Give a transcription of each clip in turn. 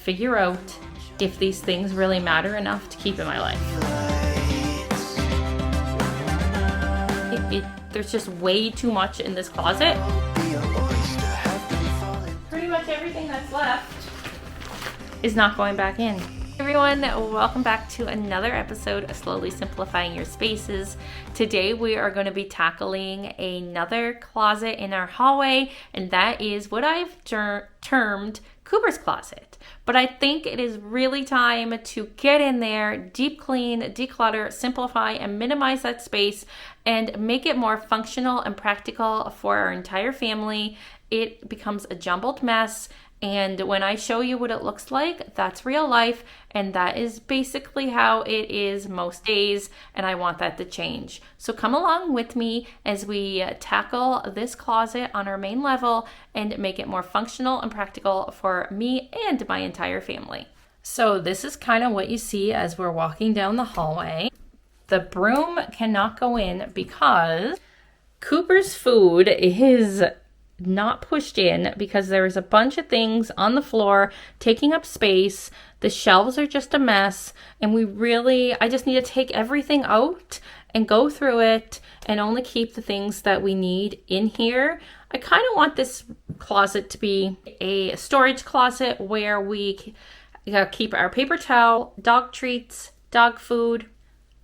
figure out if these things really matter enough to keep in my life. There's just way too much in this closet. Pretty much everything that's left is not going back in. Hey everyone, welcome back to another episode of Slowly Simplifying Your Spaces. Today we are going to be tackling another closet in our hallway, and that is what I've termed Cooper's Closet. But I think it is really time to get in there, deep clean, declutter, simplify, and minimize that space and make it more functional and practical for our entire family. It becomes a jumbled mess. And when I show you what it looks like, that's real life, and that is basically how it is most days, and I want that to change. So come along with me as we tackle this closet on our main level and make it more functional and practical for me and my entire family. So this is kind of what you see as we're walking down the hallway. The broom cannot go in because Cooper's food is not pushed in because there's a bunch of things on the floor taking up space. The shelves are just a mess, and I just need to take everything out and go through it and only keep the things that we need in here. I kind of want this closet to be a storage closet where we keep our paper towel, dog treats, dog food,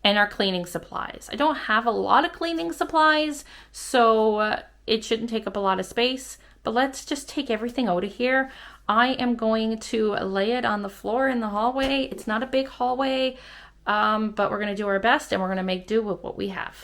and our cleaning supplies. I don't have a lot of cleaning supplies, so it shouldn't take up a lot of space, but let's just take everything out of here. I am going to lay it on the floor in the hallway. It's not a big hallway, but we're going to do our best and we're going to make do with what we have.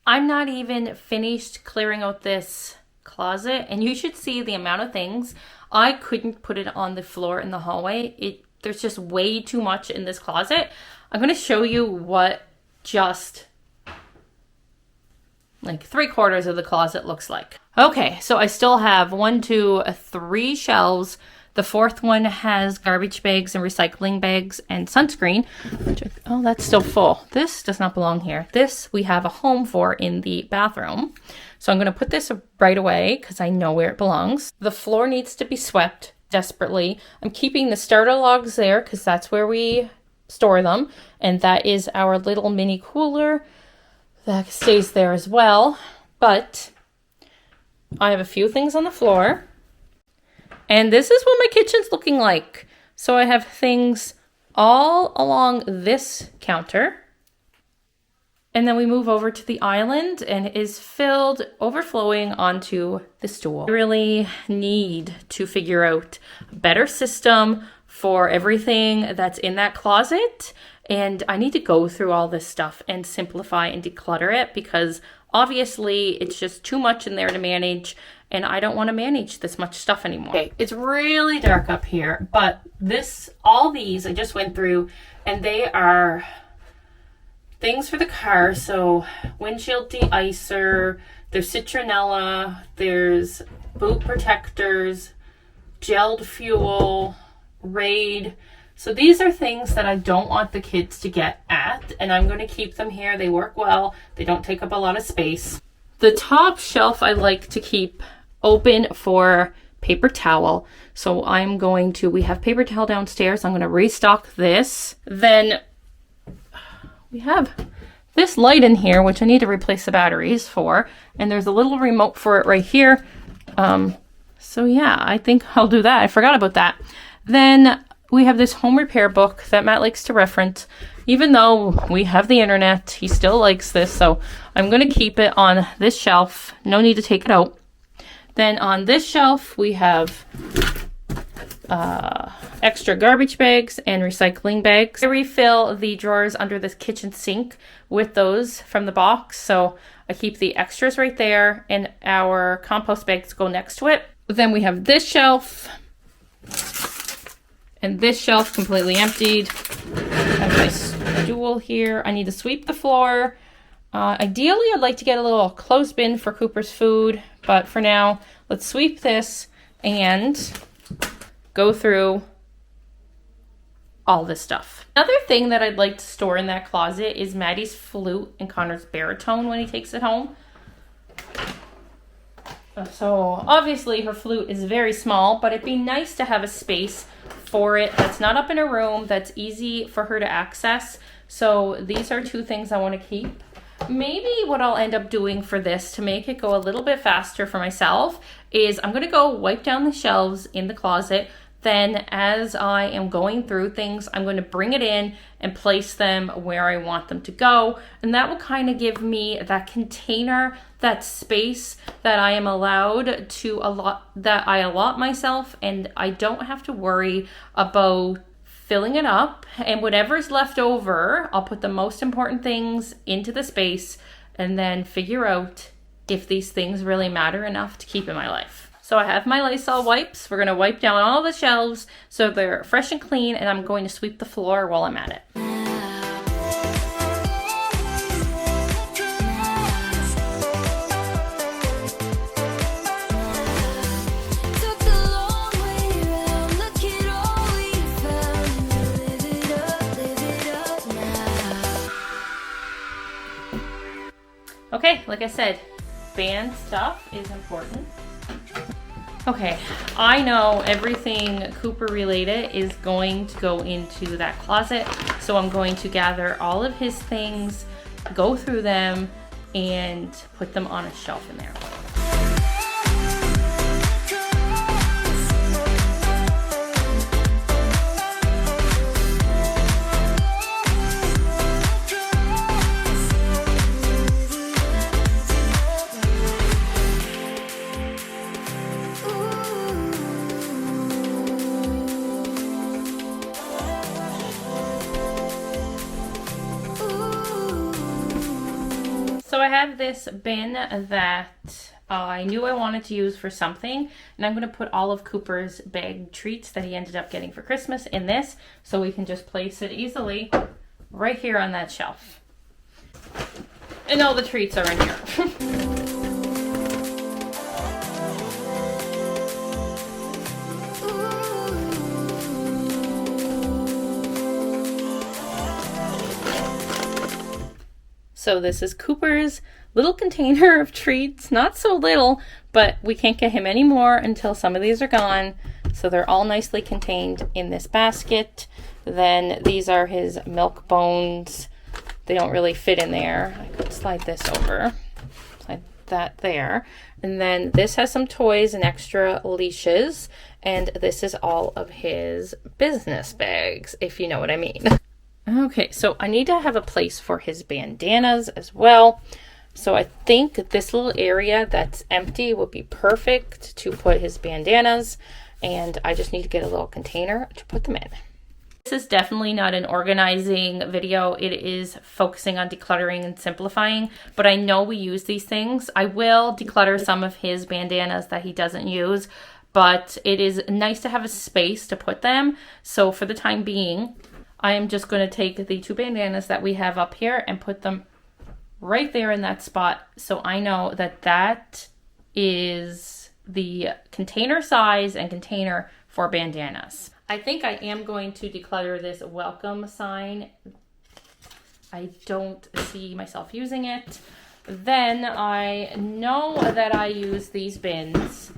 I'm not even finished clearing out this closet, and you should see the amount of things. I couldn't put it on the floor in the hallway. There's just way too much in this closet. I'm going to show you what just like 3/4 of the closet looks like. Okay, so I still have 1, 2, 3 shelves. The fourth one has garbage bags and recycling bags and sunscreen. Oh, that's still full. This does not belong here. This we have a home for in the bathroom. So I'm going to put this right away because I know where it belongs. The floor needs to be swept desperately. I'm keeping the starter logs there because that's where we store them. And that is our little mini cooler. That stays there as well. But I have a few things on the floor. And this is what my kitchen's looking like. So I have things all along this counter. And then we move over to the island and it is overflowing onto the stool. I really need to figure out a better system for everything that's in that closet. And I need to go through all this stuff and simplify and declutter it because obviously it's just too much in there to manage. And I don't want to manage this much stuff anymore. Okay, it's really dark up here, but all these I just went through, and they are things for the car. So windshield de-icer, there's citronella, there's boot protectors, gelled fuel, Raid. So these are things that I don't want the kids to get at, and I'm going to keep them here. They work well. They don't take up a lot of space. The top shelf I like to keep open for paper towel. So we have paper towel downstairs. I'm going to restock this. Then we have this light in here, which I need to replace the batteries for. And there's a little remote for it right here. So yeah, I think I'll do that. I forgot about that. Then we have this home repair book that Matt likes to reference. Even though we have the internet, he still likes this. So I'm going to keep it on this shelf. No need to take it out. Then on this shelf, we have extra garbage bags and recycling bags. I refill the drawers under the kitchen sink with those from the box, so I keep the extras right there, and our compost bags go next to it. Then we have this shelf, and this shelf completely emptied. I have my stool here. I need to sweep the floor. Ideally, I'd like to get a little clothespin for Cooper's food, but for now, let's sweep this and go through all this stuff. Another thing that I'd like to store in that closet is Maddie's flute and Connor's baritone when he takes it home. So obviously her flute is very small, but it'd be nice to have a space for it that's not up in her room, that's easy for her to access. So these are two things I want to keep. Maybe what I'll end up doing for this to make it go a little bit faster for myself is I'm going to go wipe down the shelves in the closet. Then as I am going through things, I'm going to bring it in and place them where I want them to go. And that will kind of give me that container, that space that I am allowed to allot myself, and I don't have to worry about filling it up. And whatever's left over, I'll put the most important things into the space and then figure out if these things really matter enough to keep in my life. So I have my Lysol wipes. We're going to wipe down all the shelves so they're fresh and clean, and I'm going to sweep the floor while I'm at it. Okay, like I said, band stuff is important. Okay, I know everything Cooper related is going to go into that closet, so I'm going to gather all of his things, go through them, and put them on a shelf in there. So I have this bin that I knew I wanted to use for something, and I'm going to put all of Cooper's bag treats that he ended up getting for Christmas in this, so we can just place it easily right here on that shelf. And all the treats are in here. So this is Cooper's little container of treats. Not so little, but we can't get him any more until some of these are gone. So they're all nicely contained in this basket. Then these are his milk bones. They don't really fit in there. I could slide this over. Slide that there. And then this has some toys and extra leashes. And this is all of his business bags, if you know what I mean. Okay, so I need to have a place for his bandanas as well. So I think this little area that's empty would be perfect to put his bandanas, and I just need to get a little container to put them in. This is definitely not an organizing video. It is focusing on decluttering and simplifying, but I know we use these things. I will declutter some of his bandanas that he doesn't use, but it is nice to have a space to put them. So for the time being, I am just going to take the two bandanas that we have up here and put them right there in that spot. So I know that that is the container size and container for bandanas. I think I am going to declutter this welcome sign. I don't see myself using it. Then I know that I use these bins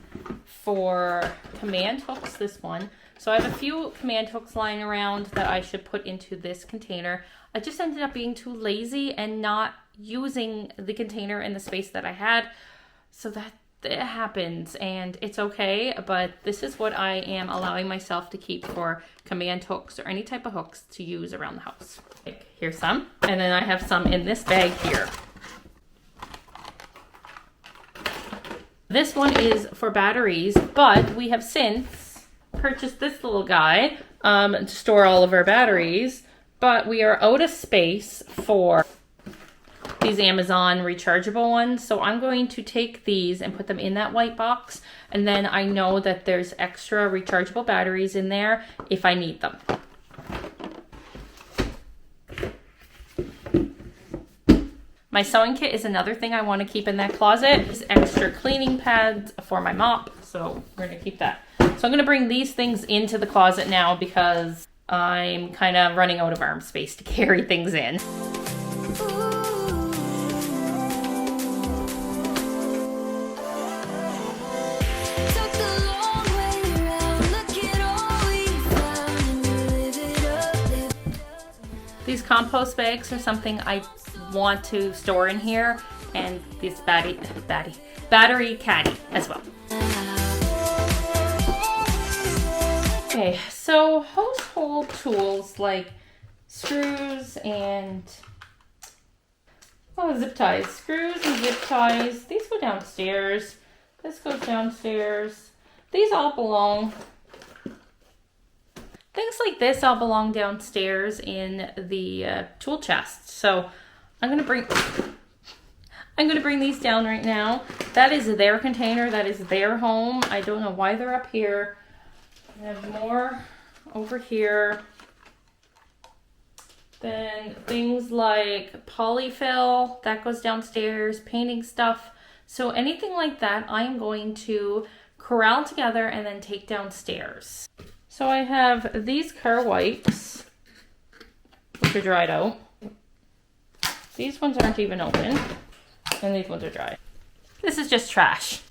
for command hooks, this one. So I have a few command hooks lying around that I should put into this container. I just ended up being too lazy and not using the container in the space that I had. So that it happens and it's okay, but this is what I am allowing myself to keep for command hooks or any type of hooks to use around the house. Like, here's some, and then I have some in this bag here. This one is for batteries, but we have since purchased this little guy to store all of our batteries, but we are out of space for these Amazon rechargeable ones. So I'm going to take these and put them in that white box. And then I know that there's extra rechargeable batteries in there if I need them. My sewing kit is another thing I want to keep in that closet. Is extra cleaning pads for my mop. So we're going to keep that. So I'm going to bring these things into the closet now because I'm kind of running out of arm space to carry things in. These compost bags are something I want to store in here, and this battery caddy as well. Okay, so household tools like screws and zip ties. Screws and zip ties. These go downstairs. This goes downstairs. These all belong. Things like this all belong downstairs in the tool chest. So I'm gonna bring these down right now. That is their container. That is their home. I don't know why they're up here. I have more over here. Then things like polyfill, that goes downstairs, painting stuff. So anything like that, I'm going to corral together and then take downstairs. So I have these car wipes, which are dried out. These ones aren't even open, and these ones are dry. This is just trash.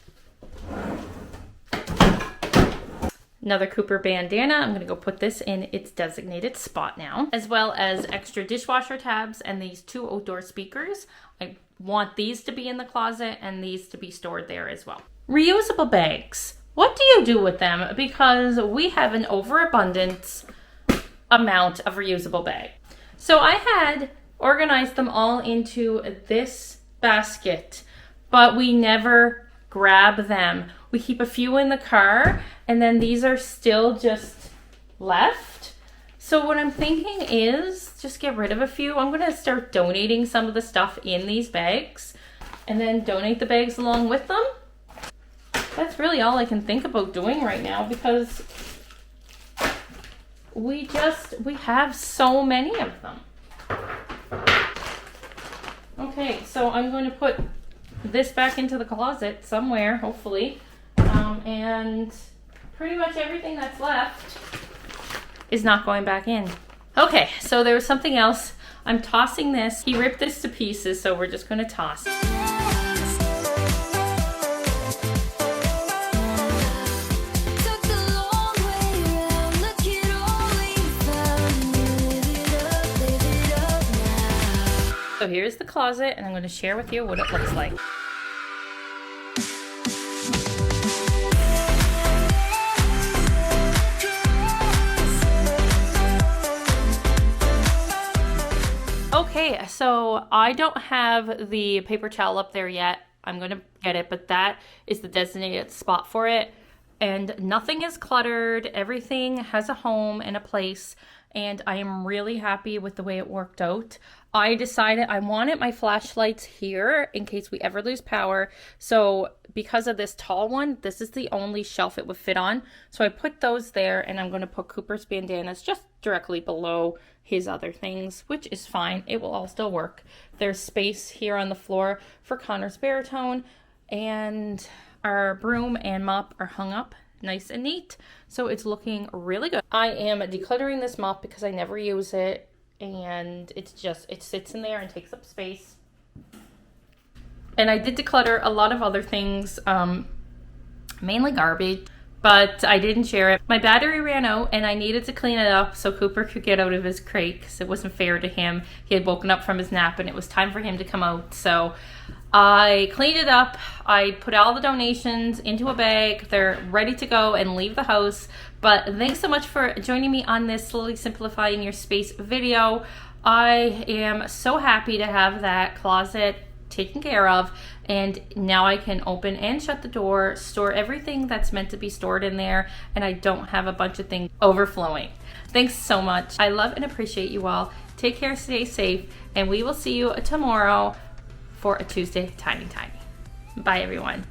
Another Cooper bandana. I'm going to go put this in its designated spot now, as well as extra dishwasher tabs and these 2 outdoor speakers. I want these to be in the closet and these to be stored there as well. Reusable bags. What do you do with them? Because we have an overabundance amount of reusable bags. So I had organized them all into this basket, but we never grab them. We keep a few in the car, and then these are still just left. So what I'm thinking is just get rid of a few. I'm gonna start donating some of the stuff in these bags and then donate the bags along with them. That's really all I can think about doing right now because we have so many of them. Okay, so I'm going to put this back into the closet somewhere, hopefully. And pretty much everything that's left is not going back in. Okay, so there was something else. I'm tossing this. He ripped this to pieces, so we're just going to toss it. So here's the closet, and I'm going to share with you what it looks like. Okay, so I don't have the paper towel up there yet. I'm going to get it, but that is the designated spot for it. And nothing is cluttered. Everything has a home and a place. And I am really happy with the way it worked out. I decided I wanted my flashlights here in case we ever lose power. So because of this tall one, this is the only shelf it would fit on. So I put those there, and I'm going to put Cooper's bandanas just directly below his other things, which is fine. It will all still work. There's space here on the floor for Connor's baritone, and our broom and mop are hung up nice and neat. So it's looking really good. I am decluttering this mop because I never use it, and it sits in there and takes up space. And I did declutter a lot of other things, mainly garbage, but I didn't share it. My battery ran out and I needed to clean it up so Cooper could get out of his crate because it wasn't fair to him. He had woken up from his nap and it was time for him to come out. So I cleaned it up. I put all the donations into a bag. They're ready to go and leave the house. But thanks so much for joining me on this Slowly Simplifying Your Space video. I am so happy to have that closet taken care of, and now I can open and shut the door, store everything that's meant to be stored in there, and I don't have a bunch of things overflowing. Thanks so much. I love and appreciate you all. Take care, stay safe, and we will see you tomorrow for a Tuesday Tiny Tiny. Bye everyone.